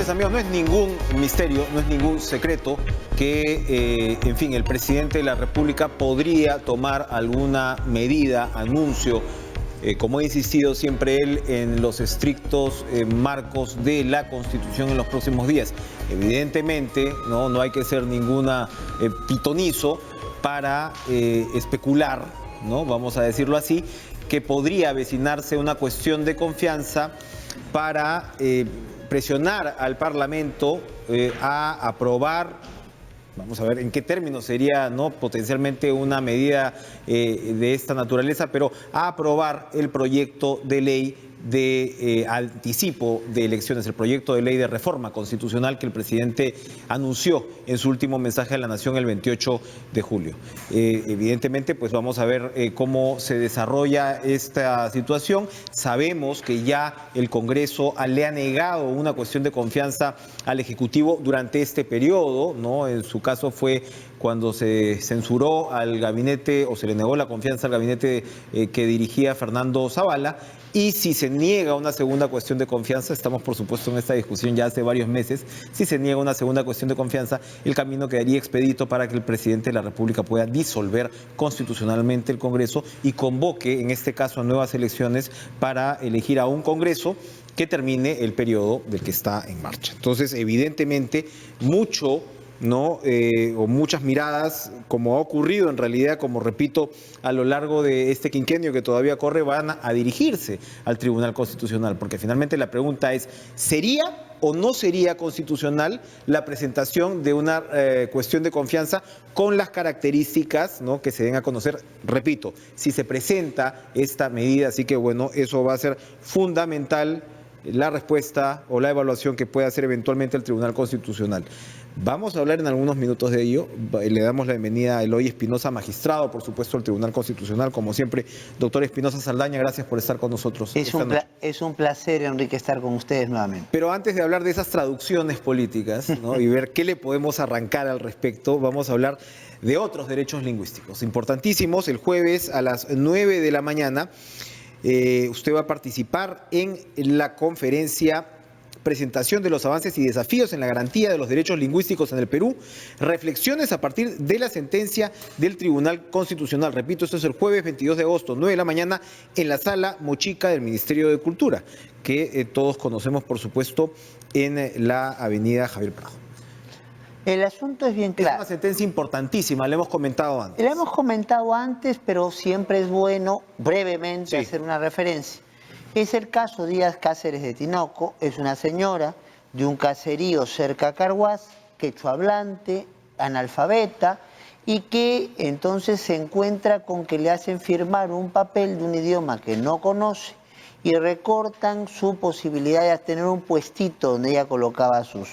noches, amigos. No es ningún misterio, no es ningún secreto que, en fin, el presidente de la República podría tomar alguna medida, anuncio, como ha insistido siempre él, en los estrictos marcos de la Constitución en los próximos días. Evidentemente, no hay que ser ninguna pitonizo para especular, vamos a decirlo así, que podría avecinarse una cuestión de confianza para presionar al Parlamento a aprobar, vamos a ver en qué términos sería potencialmente una medida de esta naturaleza, pero a aprobar el proyecto de ley de anticipo de elecciones, el proyecto de ley de reforma constitucional que el presidente anunció en su último mensaje a la Nación el 28 de julio. Evidentemente, pues vamos a ver cómo se desarrolla esta situación. Sabemos que ya el Congreso le ha negado una cuestión de confianza al Ejecutivo durante este periodo, En su caso fue cuando se censuró al gabinete o se le negó la confianza al gabinete que dirigía Fernando Zavala. Y si se niega una segunda cuestión de confianza, estamos por supuesto en esta discusión ya hace varios meses, si se niega una segunda cuestión de confianza, el camino quedaría expedito para que el presidente de la República pueda disolver constitucionalmente el Congreso y convoque, en este caso, a nuevas elecciones para elegir a un Congreso que termine el periodo del que está en marcha. Entonces, evidentemente, o muchas miradas, como ha ocurrido en realidad, como repito, a lo largo de este quinquenio que todavía corre, van a dirigirse al Tribunal Constitucional, porque finalmente la pregunta es, ¿sería o no sería constitucional la presentación de una cuestión de confianza con las características que se den a conocer? Repito, si se presenta esta medida, así que bueno, eso va a ser fundamental, la respuesta o la evaluación que pueda hacer eventualmente el Tribunal Constitucional. Vamos a hablar en algunos minutos de ello. Le damos la bienvenida a Eloy Espinosa, magistrado, por supuesto, del Tribunal Constitucional. Como siempre, doctor Espinosa Saldaña, gracias por estar con nosotros. Es un placer, Enrique, estar con ustedes nuevamente. Pero antes de hablar de esas traducciones políticas y ver qué le podemos arrancar al respecto, vamos a hablar de otros derechos lingüísticos importantísimos. El jueves a las 9 de la mañana, usted va a participar en la conferencia Presentación de los avances y desafíos en la garantía de los derechos lingüísticos en el Perú, reflexiones a partir de la sentencia del Tribunal Constitucional. Repito, esto es el jueves 22 de agosto, 9 de la mañana, en la Sala Mochica del Ministerio de Cultura, que todos conocemos, por supuesto, en la avenida Javier Prado. El asunto es bien claro. Es una sentencia importantísima, la hemos comentado antes. La hemos comentado antes, pero siempre es bueno brevemente hacer una referencia. Es el caso Díaz Cáceres de Tinoco, es una señora de un caserío cerca a Carhuaz, quechua hablante, analfabeta, y que entonces se encuentra con que le hacen firmar un papel de un idioma que no conoce y recortan su posibilidad de tener un puestito donde ella colocaba sus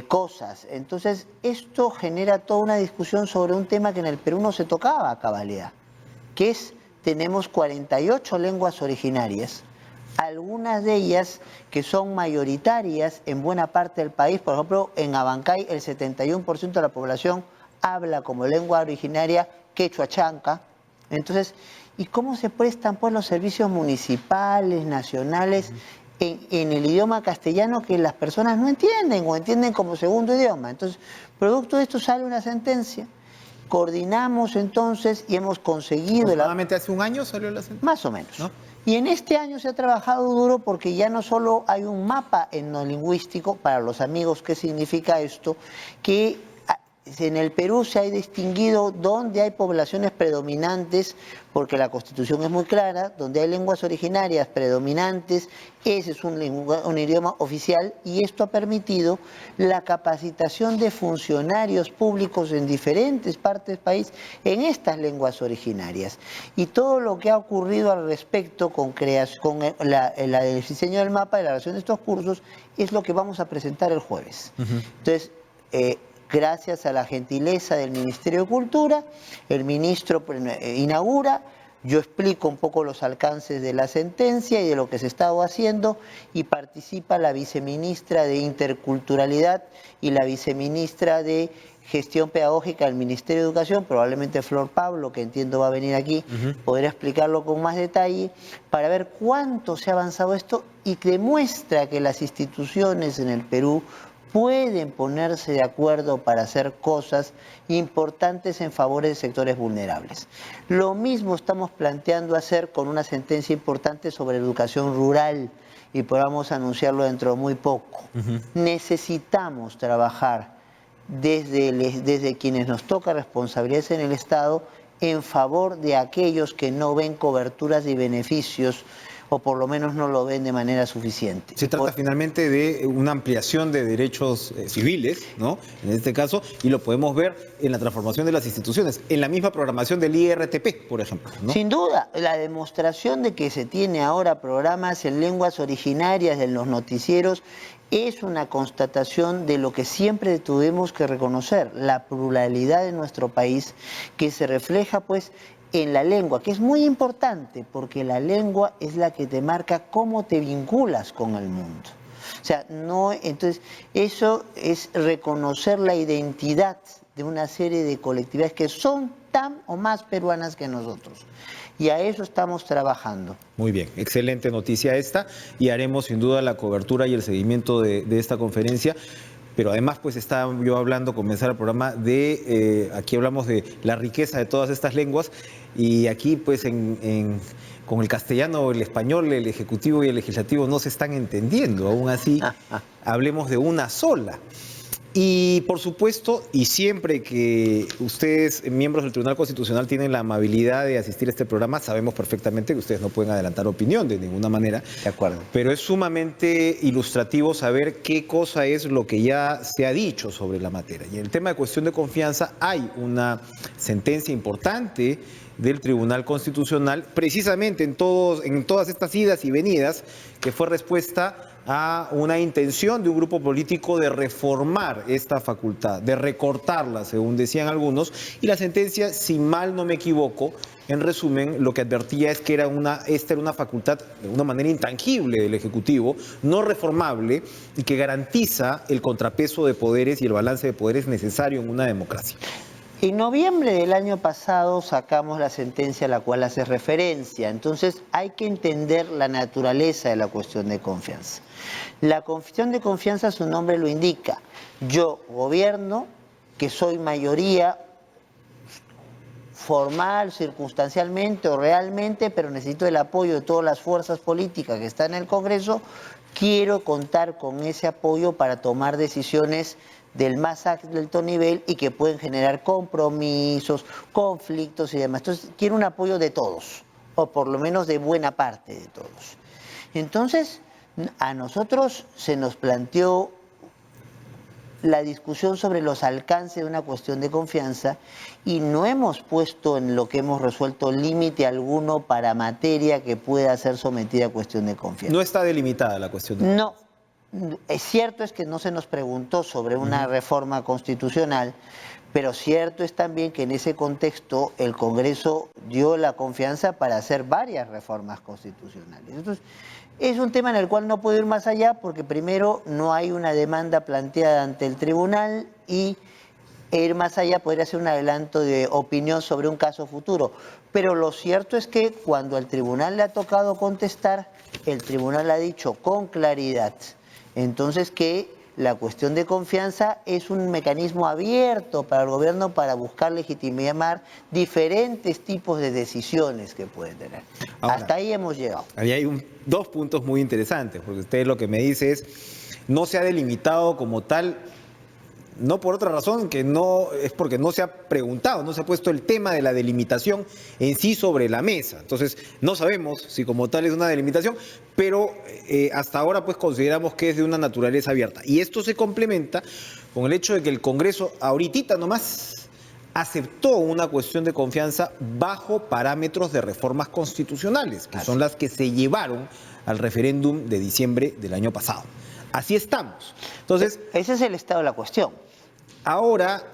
cosas. Entonces, esto genera toda una discusión sobre un tema que en el Perú no se tocaba a cabalidad, que es: tenemos 48 lenguas originarias, algunas de ellas que son mayoritarias en buena parte del país. Por ejemplo, en Abancay el 71% de la población habla como lengua originaria quechua chanca. Entonces, ¿y cómo se prestan pues los servicios municipales, nacionales, en el idioma castellano que las personas no entienden o entienden como segundo idioma? Entonces, producto de esto sale una sentencia. Coordinamos entonces y hemos conseguido... ¿Aproximadamente hace un año salió la sentencia? Más o menos. ¿No? Y en este año se ha trabajado duro porque ya no solo hay un mapa etnolingüístico, para los amigos, ¿qué significa esto? Que en el Perú se ha distinguido dónde hay poblaciones predominantes, porque la Constitución es muy clara, donde hay lenguas originarias predominantes, ese es un idioma oficial, y esto ha permitido la capacitación de funcionarios públicos en diferentes partes del país en estas lenguas originarias. Y todo lo que ha ocurrido al respecto con el diseño del mapa y la relación de estos cursos es lo que vamos a presentar el jueves. Entonces, gracias a la gentileza del Ministerio de Cultura, el ministro inaugura, Yo explico un poco los alcances de la sentencia y de lo que se estaba haciendo, y participa la viceministra de Interculturalidad y la viceministra de Gestión Pedagógica del Ministerio de Educación, probablemente Flor Pablo, que entiendo va a venir aquí, podrá explicarlo con más detalle, para ver cuánto se ha avanzado esto, y demuestra que las instituciones en el Perú pueden ponerse de acuerdo para hacer cosas importantes en favor de sectores vulnerables. Lo mismo estamos planteando hacer con una sentencia importante sobre educación rural, y podamos anunciarlo dentro de muy poco. Necesitamos trabajar desde quienes nos toca responsabilidades en el Estado en favor de aquellos que no ven coberturas y beneficios, o por lo menos no lo ven de manera suficiente. Se trata finalmente de una ampliación de derechos civiles, ¿no? En este caso, y lo podemos ver en la transformación de las instituciones, en la misma programación del IRTP, por ejemplo, ¿no? Sin duda, la demostración de que se tiene ahora programas en lenguas originarias en los noticieros es una constatación de lo que siempre tuvimos que reconocer, la pluralidad de nuestro país, que se refleja pues en la lengua, que es muy importante, porque la lengua es la que te marca cómo te vinculas con el mundo. O sea, no, entonces, eso es reconocer la identidad de una serie de colectividades que son tan o más peruanas que nosotros. Y a eso estamos trabajando. Muy bien, excelente noticia esta, y haremos sin duda la cobertura y el seguimiento de esta conferencia. Pero además, pues estaba yo hablando, comenzar el programa de, aquí hablamos de la riqueza de todas estas lenguas, y aquí pues con el castellano, el español, el ejecutivo y el legislativo no se están entendiendo. Aún así, hablemos de una sola. Y por supuesto, y siempre que ustedes, miembros del Tribunal Constitucional, tienen la amabilidad de asistir a este programa, sabemos perfectamente que ustedes no pueden adelantar opinión de ninguna manera. De acuerdo. Pero es sumamente ilustrativo saber qué cosa es lo que ya se ha dicho sobre la materia. Y en el tema de cuestión de confianza hay una sentencia importante del Tribunal Constitucional, precisamente en todas estas idas y venidas, que fue respuesta a una intención de un grupo político de reformar esta facultad, de recortarla, según decían algunos, y la sentencia, si mal no me equivoco, en resumen, lo que advertía es que esta era una facultad de una manera intangible del Ejecutivo, no reformable, y que garantiza el contrapeso de poderes y el balance de poderes necesario en una democracia. En noviembre del año pasado sacamos la sentencia a la cual hace referencia. Entonces hay que entender la naturaleza de la cuestión de confianza. La cuestión de confianza, su nombre lo indica. Yo gobierno, que soy mayoría formal, circunstancialmente o realmente, pero necesito el apoyo de todas las fuerzas políticas que están en el Congreso. Quiero contar con ese apoyo para tomar decisiones del más alto nivel y que pueden generar compromisos, conflictos y demás. Entonces, quiero un apoyo de todos, o por lo menos de buena parte de todos. Entonces, a nosotros se nos planteó la discusión sobre los alcances de una cuestión de confianza, y no hemos puesto en lo que hemos resuelto límite alguno para materia que pueda ser sometida a cuestión de confianza. No está delimitada la cuestión de confianza. No. Es cierto es que no se nos preguntó sobre una reforma constitucional, pero cierto es también que en ese contexto el Congreso dio la confianza para hacer varias reformas constitucionales. Entonces, es un tema en el cual no puedo ir más allá porque primero no hay una demanda planteada ante el tribunal, y ir más allá podría ser un adelanto de opinión sobre un caso futuro. Pero lo cierto es que cuando al tribunal le ha tocado contestar, el tribunal ha dicho con claridad entonces que la cuestión de confianza es un mecanismo abierto para el gobierno para buscar legitimar diferentes tipos de decisiones que puede tener. Ahora, hasta ahí hemos llegado. Ahí hay dos puntos muy interesantes, porque usted lo que me dice es, no se ha delimitado como tal, no por otra razón, que no es porque no se ha preguntado, no se ha puesto el tema de la delimitación en sí sobre la mesa. Entonces, no sabemos si como tal es una delimitación, pero hasta ahora pues consideramos que es de una naturaleza abierta. Y esto se complementa con el hecho de que el Congreso ahorita nomás aceptó una cuestión de confianza bajo parámetros de reformas constitucionales, que son las que se llevaron al referéndum de diciembre del año pasado. Así estamos. Entonces, ese es el estado de la cuestión. Ahora,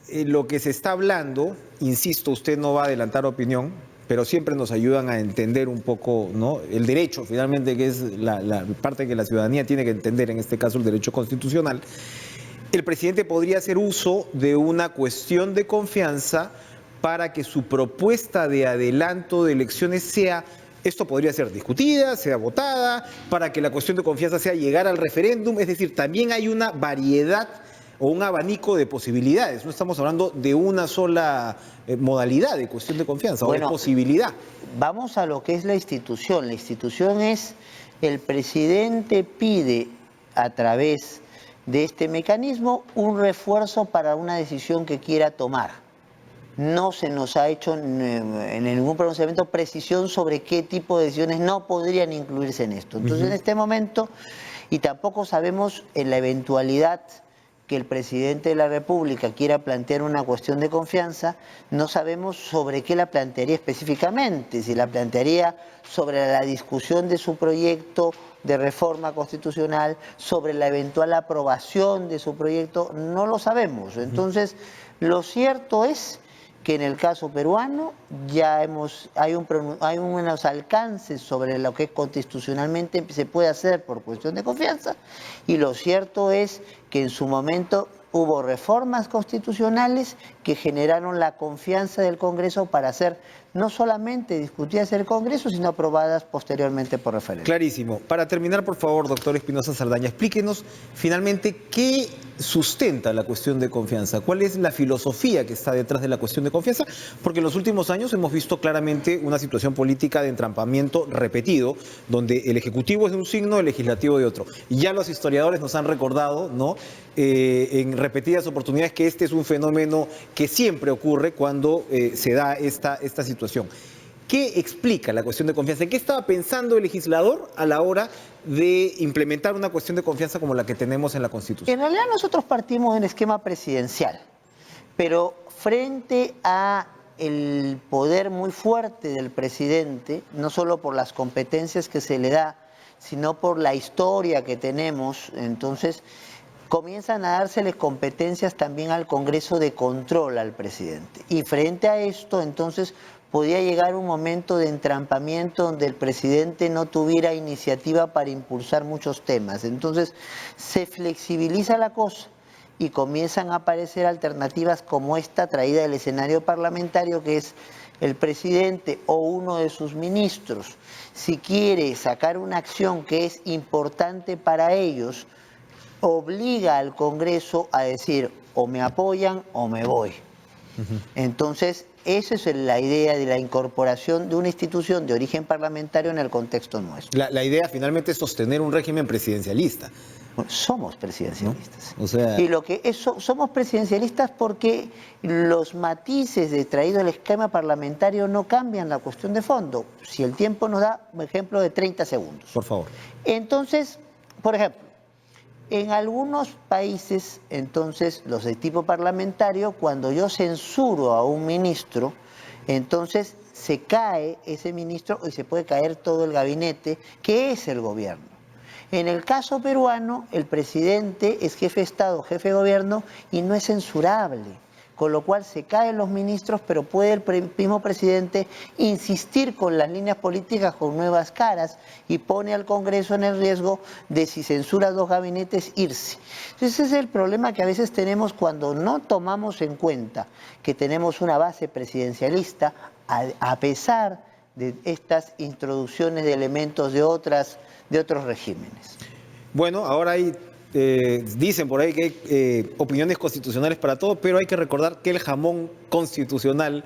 lo que se está hablando, insisto, usted no va a adelantar opinión, pero siempre nos ayudan a entender un poco, ¿no?, el derecho, finalmente, que es la parte que la ciudadanía tiene que entender, en este caso el derecho constitucional. El presidente podría hacer uso de una cuestión de confianza para que su propuesta de adelanto de elecciones sea, esto podría ser discutida, sea votada, para que la cuestión de confianza sea llegar al referéndum. Es decir, también hay una variedad o un abanico de posibilidades. No estamos hablando de una sola modalidad de cuestión de confianza o de posibilidad. Vamos a lo que es la institución. La institución es, el presidente pide a través de este mecanismo un refuerzo para una decisión que quiera tomar. No se nos ha hecho en ningún pronunciamiento precisión sobre qué tipo de decisiones no podrían incluirse en esto. Entonces, en este momento, y tampoco sabemos en la eventualidad que el presidente de la República quiera plantear una cuestión de confianza, no sabemos sobre qué la plantearía específicamente, si la plantearía sobre la discusión de su proyecto de reforma constitucional, sobre la eventual aprobación de su proyecto, no lo sabemos. Entonces, lo cierto es que en el caso peruano ya hay unos alcances sobre lo que constitucionalmente se puede hacer por cuestión de confianza, y lo cierto es que en su momento hubo reformas constitucionales que generaron la confianza del Congreso para ser no solamente discutidas en el Congreso, sino aprobadas posteriormente por referéndum. Clarísimo. Para terminar, por favor, doctor Espinosa Saldaña, explíquenos finalmente qué sustenta la cuestión de confianza, cuál es la filosofía que está detrás de la cuestión de confianza, porque en los últimos años hemos visto claramente una situación política de entrampamiento repetido, donde el Ejecutivo es de un signo, el Legislativo de otro. Y ya los historiadores nos han recordado, ¿no?, en repetidas oportunidades, que este es un fenómeno que siempre ocurre cuando se da esta situación. ¿Qué explica la cuestión de confianza? ¿En qué estaba pensando el legislador a la hora de implementar una cuestión de confianza como la que tenemos en la Constitución? En realidad nosotros partimos en esquema presidencial, pero frente a el poder muy fuerte del presidente, no solo por las competencias que se le da, sino por la historia que tenemos, entonces comienzan a dársele competencias también al Congreso de control al presidente. Y frente a esto, entonces, podía llegar un momento de entrampamiento donde el presidente no tuviera iniciativa para impulsar muchos temas. Entonces, se flexibiliza la cosa y comienzan a aparecer alternativas como esta traída del escenario parlamentario, que es el presidente o uno de sus ministros, si quiere sacar una acción que es importante para ellos, obliga al Congreso a decir o me apoyan o me voy. Entonces, esa es la idea de la incorporación de una institución de origen parlamentario en el contexto nuestro. La idea finalmente es sostener un régimen presidencialista. Bueno, somos presidencialistas. ¿No? O sea... Y lo que somos presidencialistas porque los matices traídos del esquema parlamentario no cambian la cuestión de fondo. Si el tiempo nos da, un ejemplo de 30 segundos. Por favor. Entonces, por ejemplo, en algunos países, entonces, los de tipo parlamentario, cuando yo censuro a un ministro, entonces se cae ese ministro y se puede caer todo el gabinete, que es el gobierno. En el caso peruano, el presidente es jefe de Estado, jefe de gobierno, y no es censurable, con lo cual se caen los ministros, pero puede el mismo presidente insistir con las líneas políticas con nuevas caras y pone al Congreso en el riesgo de, si censura 2 gabinetes, irse. Entonces ese es el problema que a veces tenemos cuando no tomamos en cuenta que tenemos una base presidencialista, a pesar de estas introducciones de elementos de otros regímenes. Bueno, ahora hay... dicen por ahí que hay opiniones constitucionales para todo, pero hay que recordar que el jamón constitucional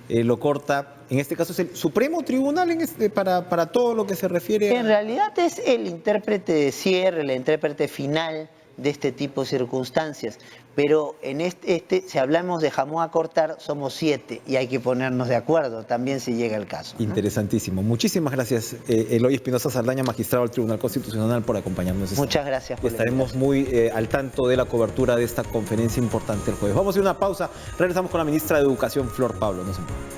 lo corta, en este caso es el Supremo Tribunal para todo lo que se refiere a... En realidad es el intérprete de cierre, el intérprete final de este tipo de circunstancias, pero en si hablamos de jamón a cortar, somos 7 y hay que ponernos de acuerdo también si llega el caso, ¿no? Interesantísimo. Muchísimas gracias, Eloy Espinosa Saldaña, magistrado del Tribunal Constitucional, por acompañarnos. Muchas gracias. Estaremos muy al tanto de la cobertura de esta conferencia importante el jueves. Vamos a ir a una pausa. Regresamos con la ministra de Educación, Flor Pablo. No se muevan.